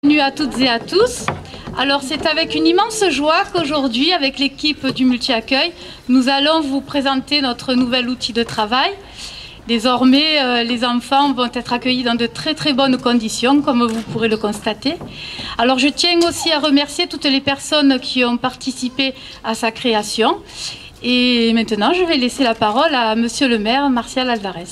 Bienvenue à toutes et à tous. Alors c'est avec une immense joie qu'aujourd'hui, avec l'équipe du Multi-Accueil, nous allons vous présenter notre nouvel outil de travail. Désormais, les enfants vont être accueillis dans de très bonnes conditions, comme vous pourrez le constater. Alors je tiens aussi à remercier toutes les personnes qui ont participé à sa création. Et maintenant, je vais laisser la parole à Monsieur le maire, Martial Alvarez.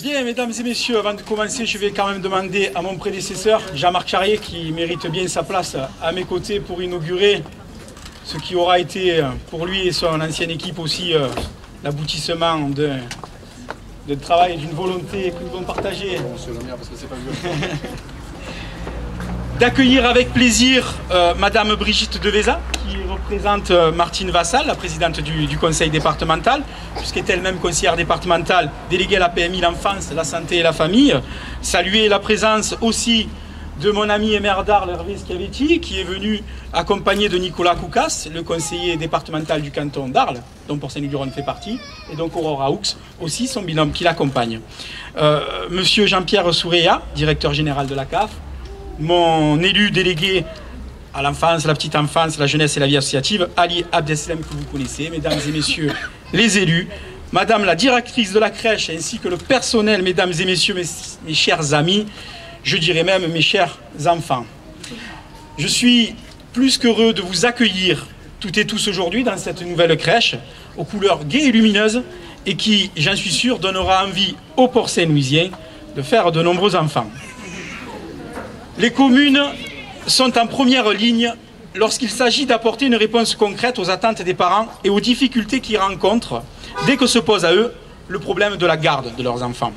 Bien, mesdames et messieurs, avant de commencer, je vais quand même demander à mon prédécesseur, Jean-Marc Charrier, qui mérite bien sa place à mes côtés pour inaugurer ce qui aura été pour lui et son ancienne équipe aussi l'aboutissement d'un travail et d'une volonté que nous devons partager. Monsieur le maire, parce que c'est pas vieux. D'accueillir avec plaisir Madame Brigitte Deveza, qui représente Martine Vassal, la présidente du conseil départemental, puisqu'elle est elle-même conseillère départementale, déléguée à la PMI, l'enfance, la santé et la famille. Saluer la présence aussi de mon ami et maire d'Arles, Hervé Schiavetti, qui est venu accompagné de Nicolas Koukas, le conseiller départemental du canton d'Arles, dont Porcel-Lugueronne fait partie, et donc Aurora Hux, aussi son binôme qui l'accompagne. Monsieur Jean-Pierre Souréa, directeur général de la CAF, mon élu délégué à l'enfance, la petite enfance, la jeunesse et la vie associative, Ali Abdeslam, que vous connaissez, mesdames et messieurs les élus, madame la directrice de la crèche, ainsi que le personnel, mesdames et messieurs, mes chers amis, je dirais même mes chers enfants. Je suis plus qu'heureux de vous accueillir toutes et tous aujourd'hui dans cette nouvelle crèche, aux couleurs gaies et lumineuses, et qui, j'en suis sûr, donnera envie aux Port-Saint-Louisiens de faire de nombreux enfants. Les communes sont en première ligne lorsqu'il s'agit d'apporter une réponse concrète aux attentes des parents et aux difficultés qu'ils rencontrent dès que se pose à eux le problème de la garde de leurs enfants.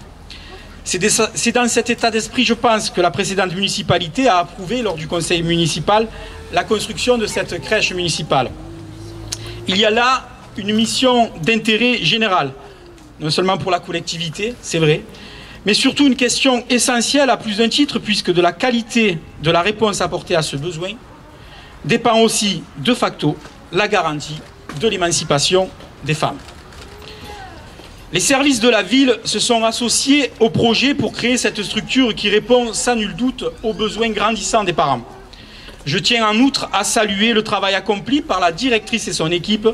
C'est dans cet état d'esprit, je pense, que la précédente municipalité a approuvé lors du conseil municipal la construction de cette crèche municipale. Il y a là une mission d'intérêt général, non seulement pour la collectivité, c'est vrai, mais surtout une question essentielle à plus d'un titre, puisque de la qualité de la réponse apportée à ce besoin dépend aussi, de facto, la garantie de l'émancipation des femmes. Les services de la ville se sont associés au projet pour créer cette structure qui répond sans nul doute aux besoins grandissants des parents. Je tiens en outre à saluer le travail accompli par la directrice et son équipe,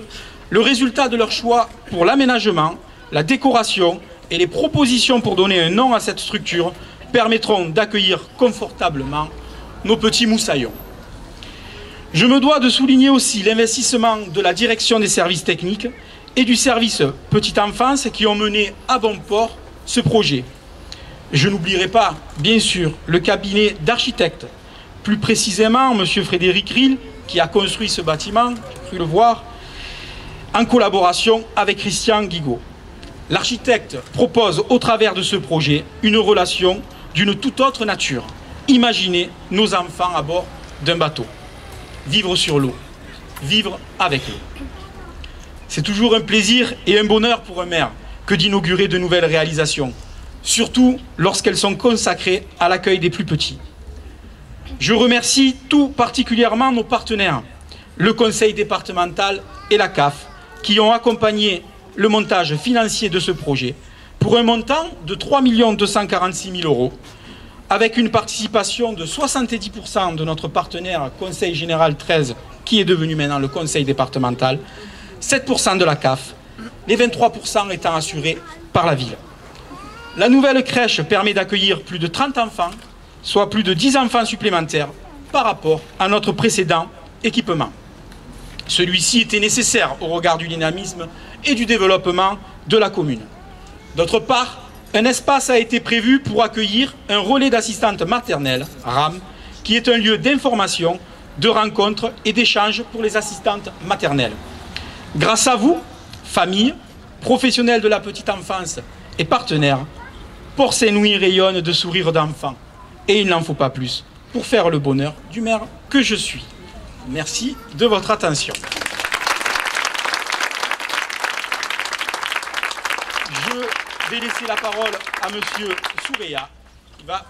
le résultat de leur choix pour l'aménagement, la décoration et les propositions pour donner un nom à cette structure permettront d'accueillir confortablement nos petits moussaillons. Je me dois de souligner aussi l'investissement de la direction des services techniques et du service petite enfance qui ont mené à bon port ce projet. Je n'oublierai pas, bien sûr, le cabinet d'architectes, plus précisément M. Frédéric Rill, qui a construit ce bâtiment, j'ai cru le voir, en collaboration avec Christian Guigaud. L'architecte propose au travers de ce projet une relation d'une toute autre nature. Imaginez nos enfants à bord d'un bateau. Vivre sur l'eau, vivre avec l'eau. C'est toujours un plaisir et un bonheur pour un maire que d'inaugurer de nouvelles réalisations, surtout lorsqu'elles sont consacrées à l'accueil des plus petits. Je remercie tout particulièrement nos partenaires, le conseil départemental et la CAF, qui ont accompagné le montage financier de ce projet pour un montant de 3 246 000 €, avec une participation de 70% de notre partenaire Conseil Général 13, qui est devenu maintenant le Conseil départemental, 7% de la CAF, les 23% étant assurés par la ville. La nouvelle crèche permet d'accueillir plus de 30 enfants, soit plus de 10 enfants supplémentaires par rapport à notre précédent équipement. Celui-ci était nécessaire au regard du dynamisme et du développement de la commune. D'autre part, un espace a été prévu pour accueillir un relais d'assistante maternelle, RAM, qui est un lieu d'information, de rencontre et d'échange pour les assistantes maternelles. Grâce à vous, famille, professionnels de la petite enfance et partenaires, Port-Saint-Louis rayonne de sourires d'enfants. Et il n'en faut pas plus pour faire le bonheur du maire que je suis. Merci de votre attention. Je vais laisser la parole à Monsieur Souréa, qui va...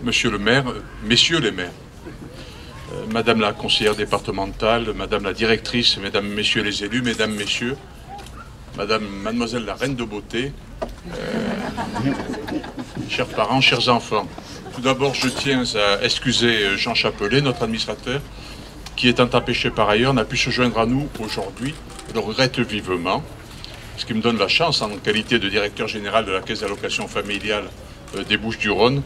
Monsieur le maire, messieurs les maires, madame la conseillère départementale, madame la directrice, mesdames, messieurs les élus, mesdames, messieurs, mademoiselle la reine de beauté, chers parents, chers enfants. Tout d'abord, je tiens à excuser Jean Chapelet, notre administrateur, qui étant empêché par ailleurs, n'a pu se joindre à nous aujourd'hui. Je le regrette vivement, ce qui me donne la chance, en qualité de directeur général de la Caisse d'allocation familiale des Bouches-du-Rhône,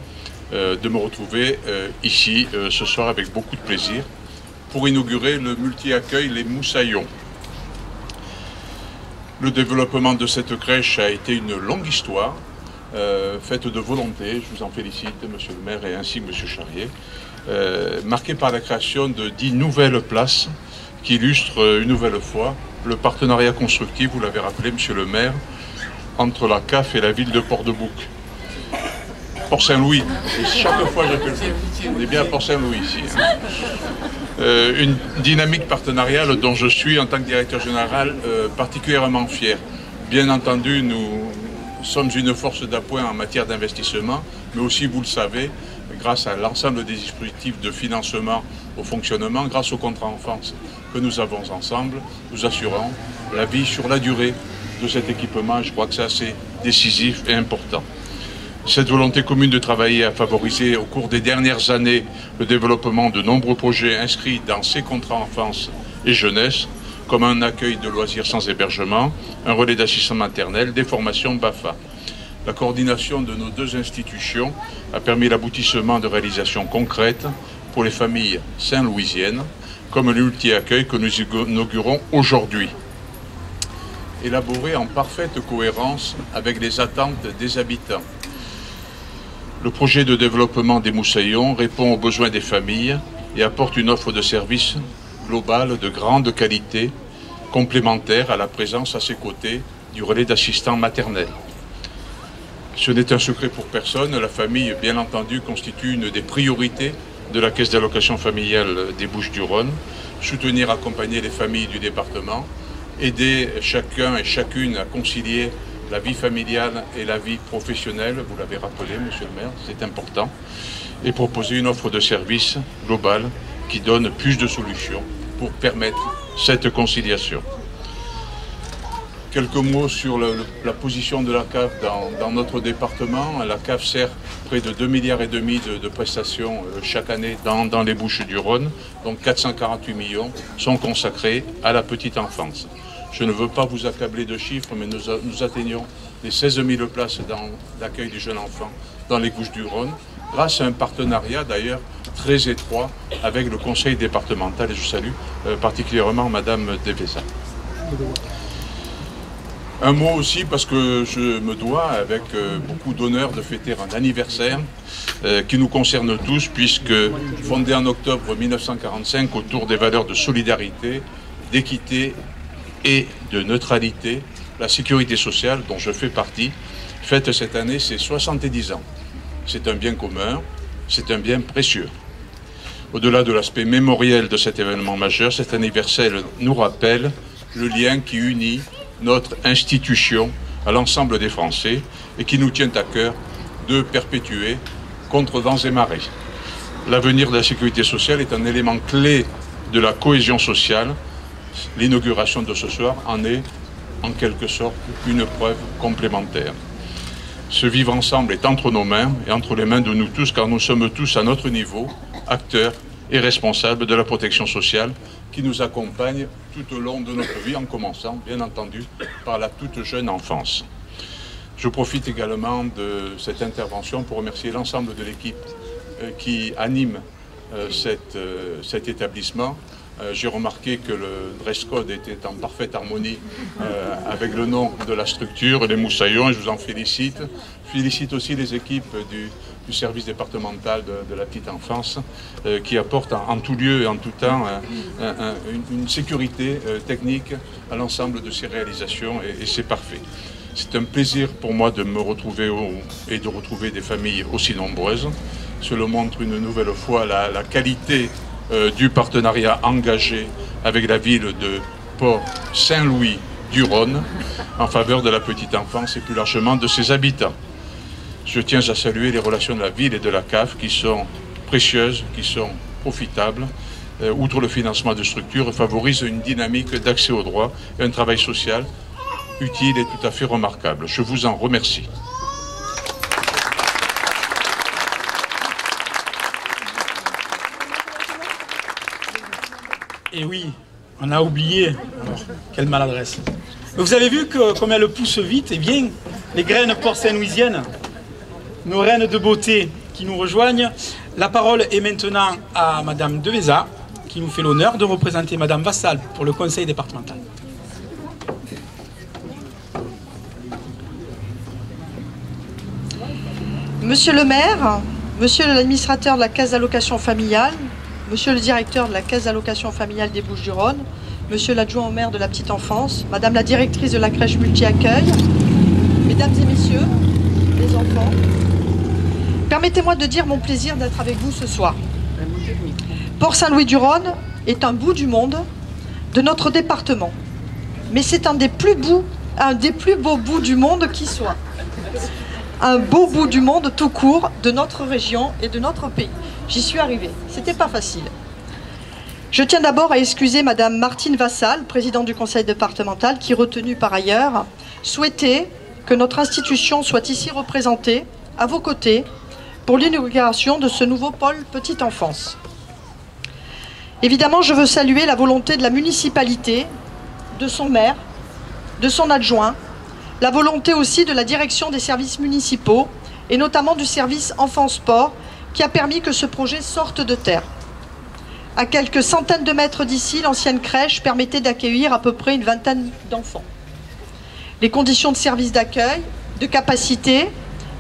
de me retrouver ici ce soir avec beaucoup de plaisir pour inaugurer le multi-accueil Les Moussaillons. Le développement de cette crèche a été une longue histoire, faite de volonté, je vous en félicite, monsieur le maire, et ainsi que monsieur Charrier, marquée par la création de 10 nouvelles places qui illustrent une nouvelle fois le partenariat constructif, vous l'avez rappelé, monsieur le maire, entre la CAF et la ville de Port-de-Bouc. Port-Saint-Louis, et chaque fois j'appelle, on est bien à Port-Saint-Louis ici. Une dynamique partenariale dont je suis, en tant que directeur général, particulièrement fier. Bien entendu, nous sommes une force d'appoint en matière d'investissement, mais aussi, vous le savez, grâce à l'ensemble des dispositifs de financement au fonctionnement, grâce au contrat enfance que nous avons ensemble, nous assurons la vie sur la durée de cet équipement. Je crois que c'est assez décisif et important. Cette volonté commune de travailler a favorisé au cours des dernières années le développement de nombreux projets inscrits dans ces contrats enfance et jeunesse, comme un accueil de loisirs sans hébergement, un relais d'assistance maternelle, des formations BAFA. La coordination de nos deux institutions a permis l'aboutissement de réalisations concrètes pour les familles saint-louisiennes, comme le multi-accueil que nous inaugurons aujourd'hui. Élaboré en parfaite cohérence avec les attentes des habitants. Le projet de développement des Moussaillons répond aux besoins des familles et apporte une offre de services globale de grande qualité, complémentaire à la présence à ses côtés du relais d'assistants maternels. Ce n'est un secret pour personne, la famille, bien entendu, constitue une des priorités de la Caisse d'allocation familiale des Bouches-du-Rhône, soutenir, accompagner les familles du département, aider chacun et chacune à concilier la vie familiale et la vie professionnelle, vous l'avez rappelé, monsieur le maire, c'est important, et proposer une offre de services globale qui donne plus de solutions pour permettre cette conciliation. Quelques mots sur la position de la CAF dans notre département. La CAF sert près de 2,5 milliards de prestations chaque année dans les Bouches-du-Rhône, donc 448 millions sont consacrés à la petite enfance. Je ne veux pas vous accabler de chiffres, mais nous atteignons les 16 000 places d'accueil du jeune enfant dans les Bouches-du-Rhône, grâce à un partenariat d'ailleurs très étroit avec le conseil départemental, et je salue particulièrement madame Devesa. Un mot aussi, parce que je me dois, avec beaucoup d'honneur, de fêter un anniversaire qui nous concerne tous, puisque fondé en octobre 1945 autour des valeurs de solidarité, d'équité et de neutralité, la sécurité sociale, dont je fais partie, fête cette année ses 70 ans. C'est un bien commun, c'est un bien précieux. Au-delà de l'aspect mémoriel de cet événement majeur, cet anniversaire nous rappelle le lien qui unit notre institution à l'ensemble des Français et qui nous tient à cœur de perpétuer contre vents et marées. L'avenir de la sécurité sociale est un élément clé de la cohésion sociale. L'inauguration de ce soir en est en quelque sorte une preuve complémentaire. Ce vivre ensemble est entre nos mains et entre les mains de nous tous, car nous sommes tous à notre niveau acteurs et responsables de la protection sociale qui nous accompagne tout au long de notre vie, en commençant, bien entendu, par la toute jeune enfance. Je profite également de cette intervention pour remercier l'ensemble de l'équipe qui anime cet établissement. J'ai remarqué que le dress code était en parfaite harmonie avec le nom de la structure, les Moussaillons, et je vous en félicite. Je félicite aussi les équipes du service départemental de la petite enfance qui apportent en tout lieu et en tout temps une sécurité technique à l'ensemble de ces réalisations, et c'est parfait. C'est un plaisir pour moi de me retrouver et de retrouver des familles aussi nombreuses. Cela montre une nouvelle fois la qualité du partenariat engagé avec la ville de Port-Saint-Louis-du-Rhône en faveur de la petite enfance et plus largement de ses habitants. Je tiens à saluer les relations de la ville et de la CAF qui sont précieuses, qui sont profitables. Outre le financement de structures, favorisent une dynamique d'accès aux droits et un travail social utile et tout à fait remarquable. Je vous en remercie. Et oui, on a oublié. Alors, quelle maladresse. Mais vous avez vu que comme elle pousse vite, eh bien, les graines porcelaine-louisiennes, nos reines de beauté qui nous rejoignent. La parole est maintenant à Madame Deveza, qui nous fait l'honneur de représenter Madame Vassal pour le conseil départemental. Monsieur le maire, monsieur l'administrateur de la caisse d'allocation familiale, monsieur le directeur de la caisse d'allocation familiale des Bouches-du-Rhône, monsieur l'adjoint au maire de la petite enfance, madame la directrice de la crèche multi-accueil, mesdames et messieurs, les enfants, permettez-moi de dire mon plaisir d'être avec vous ce soir. Port-Saint-Louis-du-Rhône est un bout du monde de notre département, mais c'est un des plus beaux bouts du monde qui soit. Un beau bout du monde tout court de notre région et de notre pays. J'y suis arrivée, c'était pas facile. Je tiens d'abord à excuser Madame Martine Vassal, présidente du conseil départemental, qui, retenue par ailleurs, souhaitait que notre institution soit ici représentée, à vos côtés, pour l'inauguration de ce nouveau pôle petite enfance. Évidemment, je veux saluer la volonté de la municipalité, de son maire, de son adjoint, la volonté aussi de la direction des services municipaux et notamment du service enfants-sport qui a permis que ce projet sorte de terre. À quelques centaines de mètres d'ici, l'ancienne crèche permettait d'accueillir à peu près une vingtaine d'enfants. Les conditions de service d'accueil, de capacité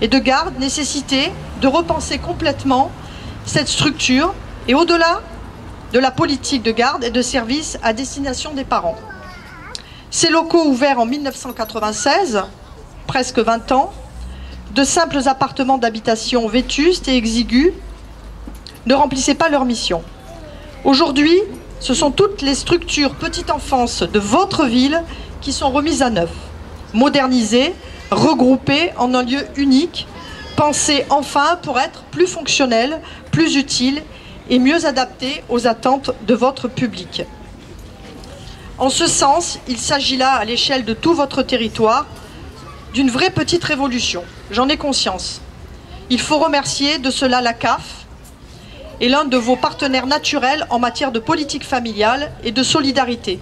et de garde nécessitaient de repenser complètement cette structure et au-delà de la politique de garde et de service à destination des parents. Ces locaux ouverts en 1996, presque 20 ans, de simples appartements d'habitation vétustes et exigus, ne remplissaient pas leur mission. Aujourd'hui, ce sont toutes les structures petite enfance de votre ville qui sont remises à neuf, modernisées, regroupées en un lieu unique, pensées enfin pour être plus fonctionnelles, plus utiles et mieux adaptées aux attentes de votre public. En ce sens, il s'agit là, à l'échelle de tout votre territoire, d'une vraie petite révolution. J'en ai conscience. Il faut remercier de cela la CAF et l'un de vos partenaires naturels en matière de politique familiale et de solidarité,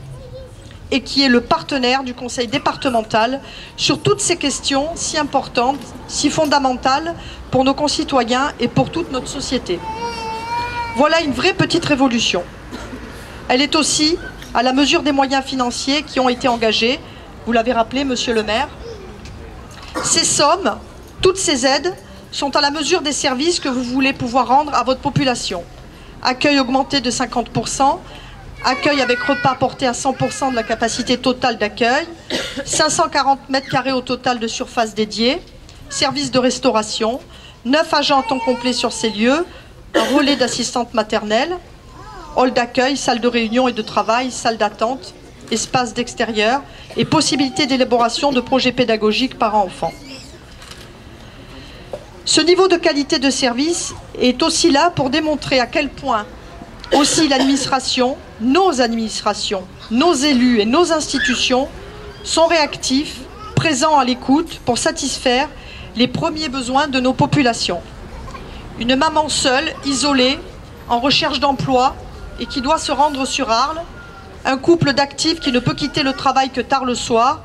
et qui est le partenaire du conseil départemental sur toutes ces questions si importantes, si fondamentales pour nos concitoyens et pour toute notre société. Voilà une vraie petite révolution. Elle est aussi à la mesure des moyens financiers qui ont été engagés, vous l'avez rappelé, monsieur le maire. Ces sommes, toutes ces aides, sont à la mesure des services que vous voulez pouvoir rendre à votre population. Accueil augmenté de 50%, accueil avec repas porté à 100% de la capacité totale d'accueil, 540 m² au total de surface dédiée, service de restauration, 9 agents à temps complet sur ces lieux, un relais d'assistante maternelle, hall d'accueil, salle de réunion et de travail, salle d'attente, espace d'extérieur et possibilité d'élaboration de projets pédagogiques parents-enfants. Ce niveau de qualité de service est aussi là pour démontrer à quel point aussi l'administration, nos élus et nos institutions sont réactifs, présents à l'écoute pour satisfaire les premiers besoins de nos populations. Une maman seule, isolée, en recherche d'emploi et qui doit se rendre sur Arles, un couple d'actifs qui ne peut quitter le travail que tard le soir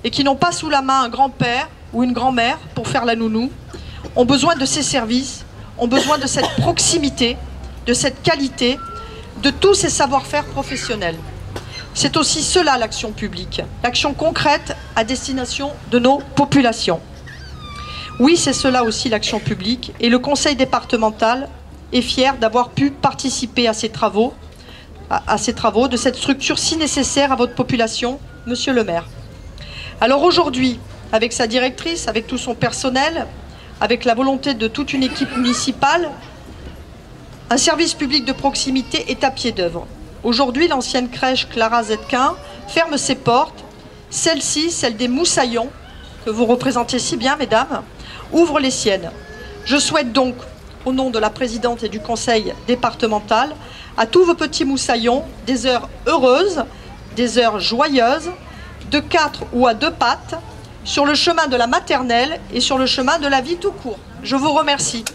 et qui n'ont pas sous la main un grand-père ou une grand-mère pour faire la nounou, ont besoin de ces services, ont besoin de cette proximité, de cette qualité, de tous ces savoir-faire professionnels. C'est aussi cela l'action publique, l'action concrète à destination de nos populations. Oui, c'est cela aussi l'action publique et le conseil départemental est fier d'avoir pu participer à ces travaux, de cette structure si nécessaire à votre population, monsieur le maire. Alors aujourd'hui, avec sa directrice, avec tout son personnel, avec la volonté de toute une équipe municipale, un service public de proximité est à pied d'œuvre. Aujourd'hui, l'ancienne crèche Clara Zetkin ferme ses portes. Celle-ci, celle des Moussaillons, que vous représentez si bien, mesdames, ouvre les siennes. Je souhaite donc, au nom de la présidente et du conseil départemental, à tous vos petits moussaillons, des heures heureuses, des heures joyeuses, de 4 ou à 2 pattes, sur le chemin de la maternelle et sur le chemin de la vie tout court. Je vous remercie.